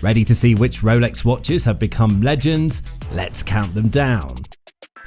Ready to see which Rolex watches have become legends? Let's count them down.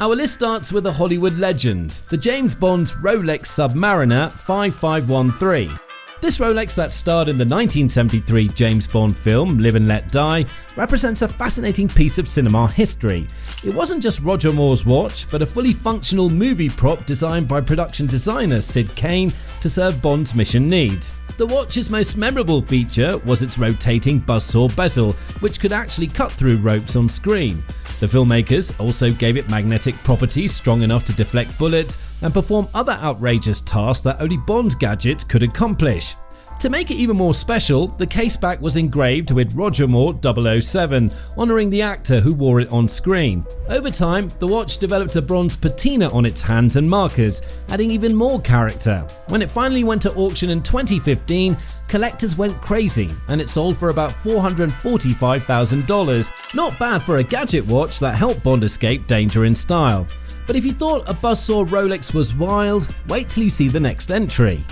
Our list starts with a Hollywood legend, the James Bond Rolex Submariner 5513. This Rolex that starred in the 1973 James Bond film Live and Let Die represents a fascinating piece of cinema history. It wasn't just Roger Moore's watch, but a fully functional movie prop designed by production designer Sid Kane to serve Bond's mission needs. The watch's most memorable feature was its rotating buzzsaw bezel, which could actually cut through ropes on screen. The filmmakers also gave it magnetic properties strong enough to deflect bullets and perform other outrageous tasks that only Bond's gadgets could accomplish. To make it even more special, the caseback was engraved with Roger Moore 007, honouring the actor who wore it on screen. Over time, the watch developed a bronze patina on its hands and markers, adding even more character. When it finally went to auction in 2015, collectors went crazy and it sold for about $445,000. Not bad for a gadget watch that helped Bond escape danger in style. But if you thought a buzzsaw Rolex was wild, wait till you see the next entry.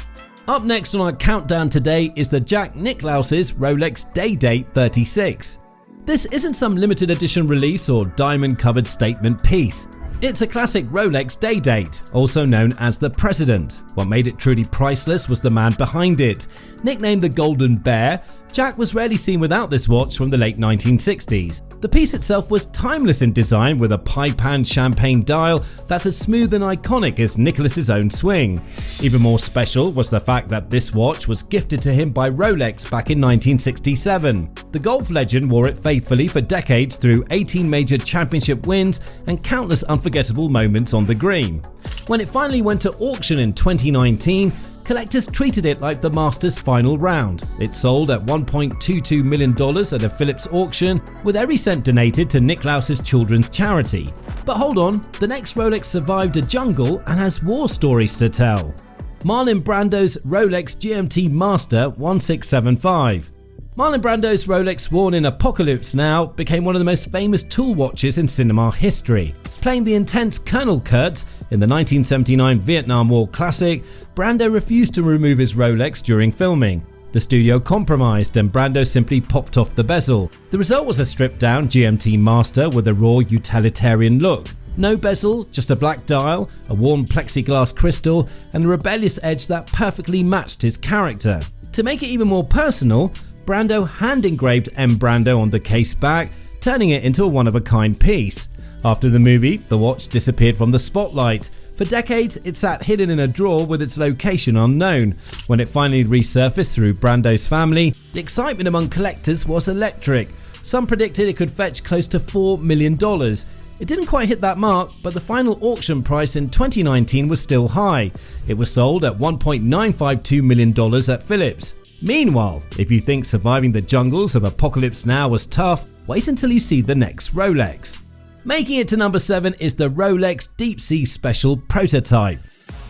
Up next on our countdown today is the Jack Nicklaus's Rolex Day Date 36. This isn't some limited edition release or diamond-covered statement piece. It's a classic Rolex Day Date, also known as the President. What made it truly priceless was the man behind it. Nicknamed the Golden Bear, Jack was rarely seen without this watch from the late 1960s. The piece itself was timeless in design, with a pie-pan champagne dial that's as smooth and iconic as Nicholas's own swing. Even more special was the fact that this watch was gifted to him by Rolex back in 1967. The golf legend wore it faithfully for decades through 18 major championship wins and countless unforgettable moments on the green. When it finally went to auction in 2019, collectors treated it like the Master's final round. It sold at $1.22 million at a Phillips auction, with every cent donated to Nicklaus's children's charity. But hold on, the next Rolex survived a jungle and has war stories to tell. Marlon Brando's Rolex GMT-Master 1675. Marlon Brando's Rolex, worn in Apocalypse Now, became one of the most famous tool watches in cinema history. Playing the intense Colonel Kurtz in the 1979 Vietnam War classic, Brando refused to remove his Rolex during filming. The studio compromised and Brando simply popped off the bezel. The result was a stripped-down GMT-Master with a raw utilitarian look. No bezel, just a black dial, a worn plexiglass crystal, and a rebellious edge that perfectly matched his character. To make it even more personal, Brando hand-engraved M. Brando on the case back, turning it into a one-of-a-kind piece. After the movie, the watch disappeared from the spotlight. For decades, it sat hidden in a drawer with its location unknown. When it finally resurfaced through Brando's family, the excitement among collectors was electric. Some predicted it could fetch close to $4 million. It didn't quite hit that mark, but the final auction price in 2019 was still high. It was sold at $1.952 million at Phillips. Meanwhile, if you think surviving the jungles of Apocalypse Now was tough, wait until you see the next Rolex. Making it to number 7 is the Rolex Deep Sea Special Prototype.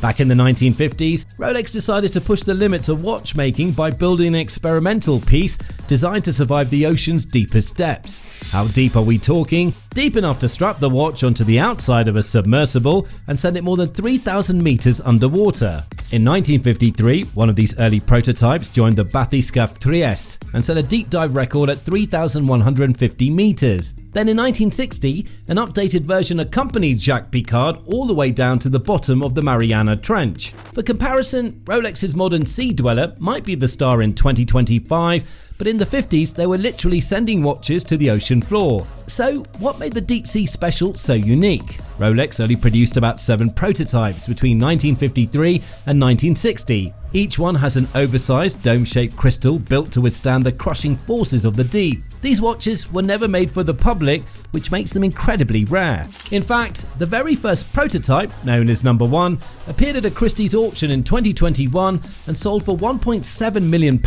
Back in the 1950s, Rolex decided to push the limits of watchmaking by building an experimental piece designed to survive the ocean's deepest depths. How deep are we talking? Deep enough to strap the watch onto the outside of a submersible and send it more than 3,000 meters underwater. In 1953, one of these early prototypes joined the Bathyscaphe Trieste and set a deep dive record at 3,150 meters. Then in 1960, an updated version accompanied Jacques Piccard all the way down to the bottom of the Mariana Trench. For comparison, Rolex's modern Sea Dweller might be the star in 2025, but in the 50s they were literally sending watches to the ocean floor. So what made the Deep Sea Special so unique? Rolex only produced about 7 prototypes between 1953 and 1960. Each one has an oversized dome-shaped crystal built to withstand the crushing forces of the deep. These watches were never made for the public, which makes them incredibly rare. In fact, the very first prototype, known as Number 1, appeared at a Christie's auction in 2021 and sold for £1.7 million,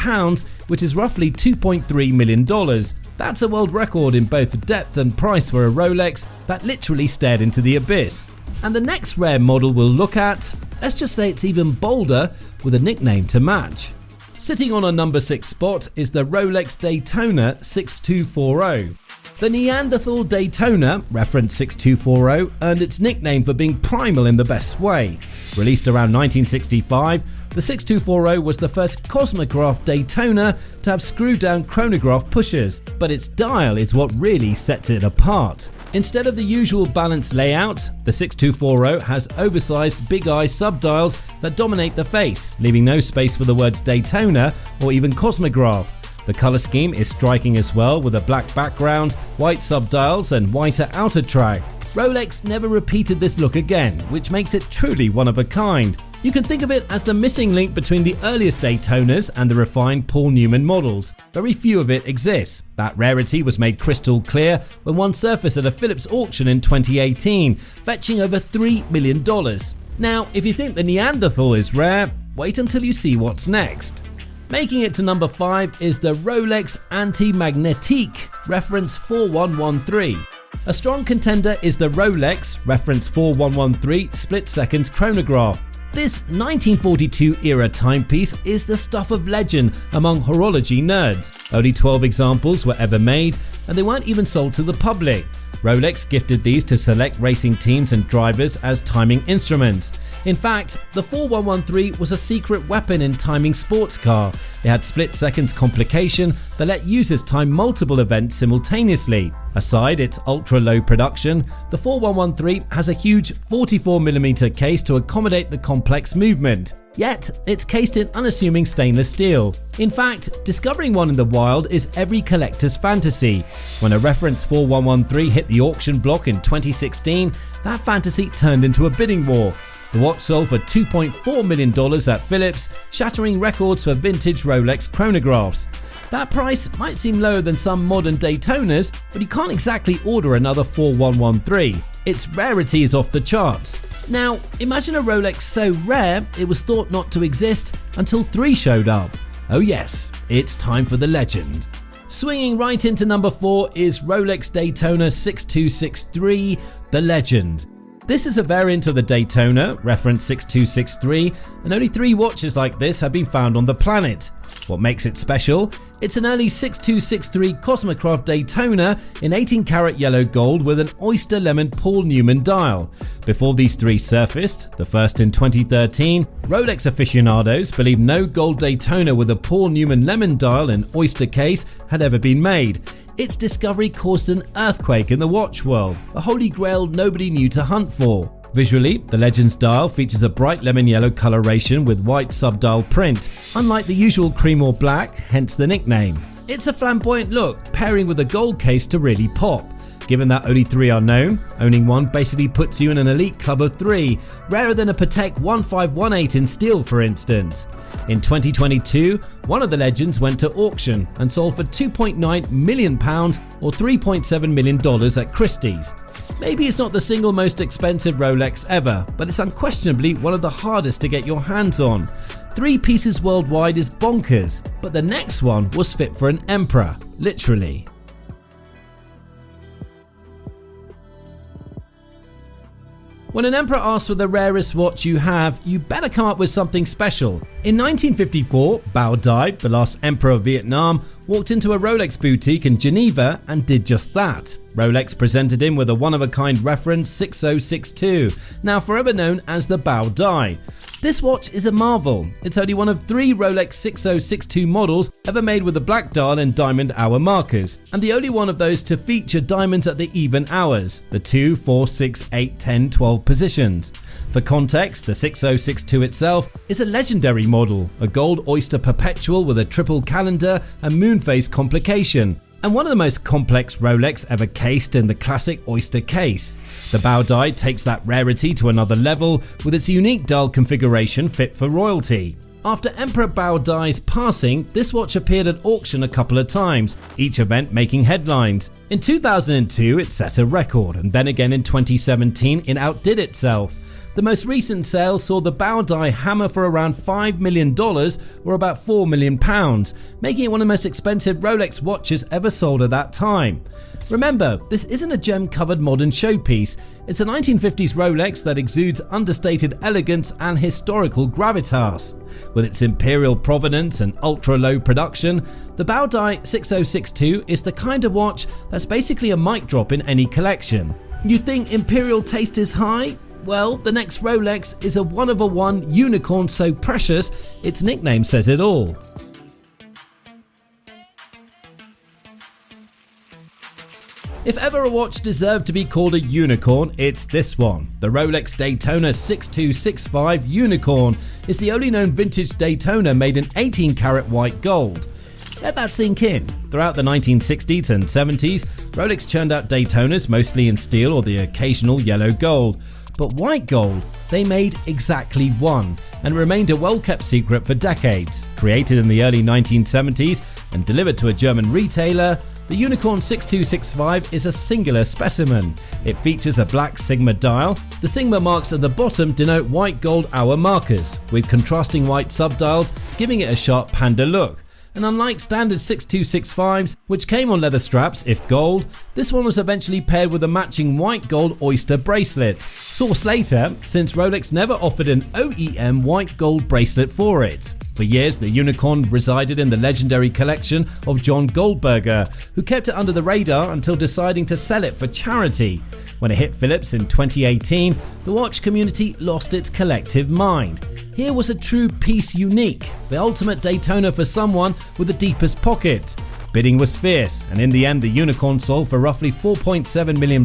which is roughly $2.3 million. That's a world record in both depth and price for a Rolex that literally stared into the abyss. And the next rare model we'll look at, let's just say it's even bolder, with a nickname to match. Sitting on a number 6 spot is the Rolex Daytona 6240. The Neanderthal Daytona, reference 6240, earned its nickname for being primal in the best way. Released around 1965, the 6240 was the first Cosmograph Daytona to have screw-down chronograph pushers, but its dial is what really sets it apart. Instead of the usual balanced layout, the 6240 has oversized big eye subdials that dominate the face, leaving no space for the words Daytona or even Cosmograph. The color scheme is striking as well, with a black background, white subdials and whiter outer track. Rolex never repeated this look again, which makes it truly one of a kind. You can think of it as the missing link between the earliest Daytonas and the refined Paul Newman models. Very few of it exists. That rarity was made crystal clear when one surfaced at a Phillips auction in 2018, fetching over $3 million. Now, if you think the Neanderthal is rare, wait until you see what's next. Making it to number 5 is the Rolex Antimagnetique, reference 4113. A strong contender is the Rolex, reference 4113, split seconds chronograph. This 1942 era timepiece is the stuff of legend among horology nerds. Only 12 examples were ever made, and they weren't even sold to the public. Rolex gifted these to select racing teams and drivers as timing instruments. In fact, the 4113 was a secret weapon in timing sports car. It had split seconds complication that let users time multiple events simultaneously. Aside its ultra-low production, the 4113 has a huge 44mm case to accommodate the complex movement. Yet, it's cased in unassuming stainless steel. In fact, discovering one in the wild is every collector's fantasy. When a reference 4113 hit the auction block in 2016, that fantasy turned into a bidding war. The watch sold for $2.4 million at Phillips, shattering records for vintage Rolex chronographs. That price might seem lower than some modern Daytonas, but you can't exactly order another 4113. Its rarity is off the charts. Now, imagine a Rolex so rare it was thought not to exist until 3 showed up. Oh yes, it's time for the legend. Swinging right into number 4 is Rolex Daytona 6263, the legend. This is a variant of the Daytona, reference 6263, and only 3 watches like this have been found on the planet. What makes it special? It's an early 6263 Cosmograph Daytona in 18-karat yellow gold with an oyster lemon Paul Newman dial. Before these 3 surfaced, the first in 2013, Rolex aficionados believed no gold Daytona with a Paul Newman lemon dial and oyster case had ever been made. Its discovery caused an earthquake in the watch world, a holy grail nobody knew to hunt for. Visually, the Legends dial features a bright lemon yellow coloration with white subdial print, unlike the usual cream or black, hence the nickname. It's a flamboyant look, pairing with a gold case to really pop. Given that only 3 are known, owning one basically puts you in an elite club of 3, rarer than a Patek 1518 in steel for instance. In 2022, one of the Legends went to auction and sold for £2.9 million or $3.7 million at Christie's. Maybe it's not the single most expensive Rolex ever, but it's unquestionably one of the hardest to get your hands on. 3 pieces worldwide is bonkers, but the next one was fit for an emperor, literally. When an emperor asks for the rarest watch you have, you better come up with something special. In 1954, Bao Dai, the last emperor of Vietnam, walked into a Rolex boutique in Geneva and did just that. Rolex presented him with a one-of-a-kind reference 6062, now forever known as the Bao Dai. This watch is a marvel. It's only one of 3 Rolex 6062 models ever made with a black dial and diamond hour markers, and the only one of those to feature diamonds at the even hours, the 2, 4, 6, 8, 10, 12 positions. For context, the 6062 itself is a legendary model, a gold oyster perpetual with a triple calendar and moon phase complication, and one of the most complex Rolex ever cased in the classic oyster case. The Bao Dai takes that rarity to another level with its unique dial configuration fit for royalty. After Emperor Bao Dai's passing, this watch appeared at auction a couple of times, each event making headlines. In 2002 it set a record, and then again in 2017 it outdid itself. The most recent sale saw the bow die hammer for around $5 million, or about £4 million, making it one of the most expensive Rolex watches ever sold at that time. Remember, this isn't a gem-covered modern showpiece. It's a 1950s Rolex that exudes understated elegance and historical gravitas. With its imperial provenance and ultra-low production, the bow die 6062 is the kind of watch that's basically a mic drop in any collection. You think imperial taste is high? Well, the next Rolex is a one-of-a-one unicorn so precious, its nickname says it all. If ever a watch deserved to be called a unicorn, it's this one. The Rolex Daytona 6265 Unicorn is the only known vintage Daytona made in 18 karat white gold. Let that sink in. Throughout the 1960s and 70s, Rolex churned out Daytonas mostly in steel or the occasional yellow gold. But white gold, they made exactly one, and remained a well-kept secret for decades. Created in the early 1970s and delivered to a German retailer, the Unicorn 6265 is a singular specimen. It features a black Sigma dial. The Sigma marks at the bottom denote white gold hour markers, with contrasting white subdials giving it a sharp panda look. And unlike standard 6265s, which came on leather straps if gold, this one was eventually paired with a matching white gold oyster bracelet. Sourced later, since Rolex never offered an OEM white gold bracelet for it. For years, the Unicorn resided in the legendary collection of John Goldberger, who kept it under the radar until deciding to sell it for charity. When it hit Phillips in 2018, the watch community lost its collective mind. Here was a true piece unique, the ultimate Daytona for someone with the deepest pocket. Bidding was fierce, and in the end the Unicorn sold for roughly £4.7 million,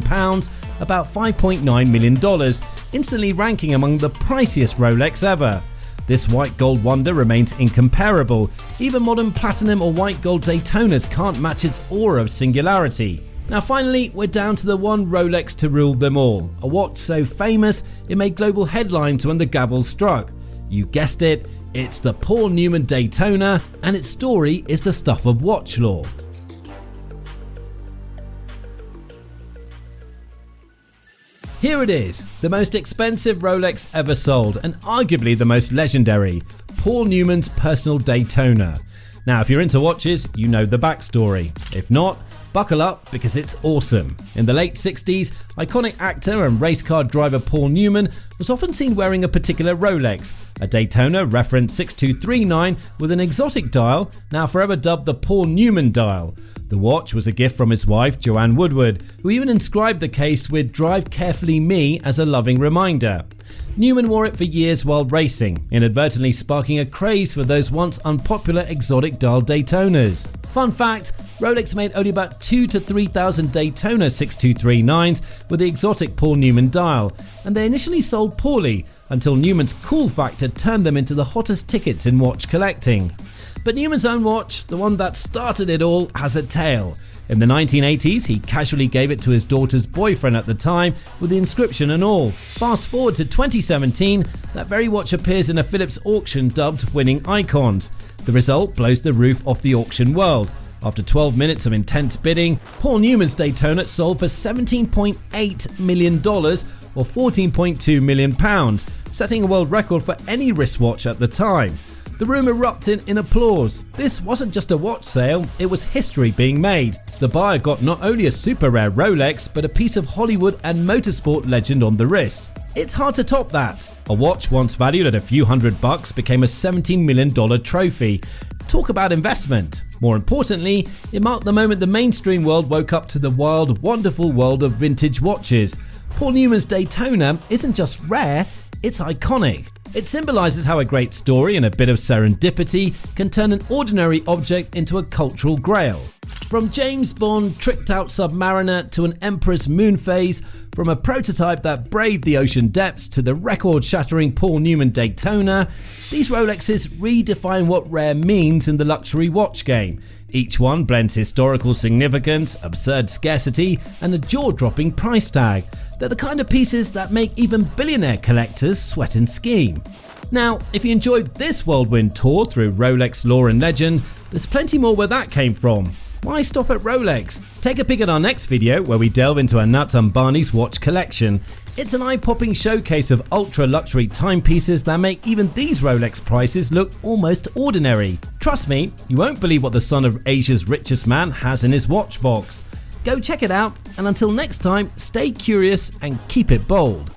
about $5.9 million, instantly ranking among the priciest Rolex ever. This white gold wonder remains incomparable. Even modern platinum or white gold Daytonas can't match its aura of singularity. Now finally, we're down to the one Rolex to rule them all. A watch so famous, it made global headlines when the gavel struck. You guessed it, it's the Paul Newman Daytona, and its story is the stuff of watch lore. Here it is, the most expensive Rolex ever sold, and arguably the most legendary, Paul Newman's personal Daytona. Now if you're into watches, you know the backstory. If not, buckle up because it's awesome. In the late 60s, iconic actor and race car driver Paul Newman was often seen wearing a particular Rolex, a Daytona reference 6239 with an exotic dial, now forever dubbed the Paul Newman dial. The watch was a gift from his wife Joanne Woodward, who even inscribed the case with "Drive Carefully Me" as a loving reminder. Newman wore it for years while racing, inadvertently sparking a craze for those once unpopular exotic dial Daytonas. Fun fact, Rolex made only about 2,000 to 3,000 Daytona 6239s with the exotic Paul Newman dial, and they initially sold poorly until Newman's cool factor turned them into the hottest tickets in watch collecting. But Newman's own watch, the one that started it all, has a tale. In the 1980s, he casually gave it to his daughter's boyfriend at the time with the inscription and all. Fast forward to 2017, that very watch appears in a Phillips auction dubbed Winning Icons. The result blows the roof off the auction world. After 12 minutes of intense bidding, Paul Newman's Daytona sold for $17.8 million or £14.2 million, setting a world record for any wristwatch at the time. The room erupted in applause. This wasn't just a watch sale, it was history being made. The buyer got not only a super rare Rolex, but a piece of Hollywood and motorsport legend on the wrist. It's hard to top that. A watch once valued at a few $100 became a $17 million trophy. Talk about investment. More importantly, it marked the moment the mainstream world woke up to the wild, wonderful world of vintage watches. Paul Newman's Daytona isn't just rare, it's iconic. It symbolizes how a great story and a bit of serendipity can turn an ordinary object into a cultural grail. From James Bond tricked out Submariner to an Empress moon phase, from a prototype that braved the ocean depths to the record-shattering Paul Newman Daytona, these Rolexes redefine what rare means in the luxury watch game. Each one blends historical significance, absurd scarcity, and a jaw-dropping price tag. They're the kind of pieces that make even billionaire collectors sweat and scheme. Now, if you enjoyed this whirlwind tour through Rolex lore and legend, there's plenty more where that came from. Why stop at Rolex? Take a peek at our next video where we delve into Anat Ambani's watch collection. It's an eye-popping showcase of ultra-luxury timepieces that make even these Rolex prices look almost ordinary. Trust me, you won't believe what the son of Asia's richest man has in his watch box. Go check it out, and until next time, stay curious and keep it bold.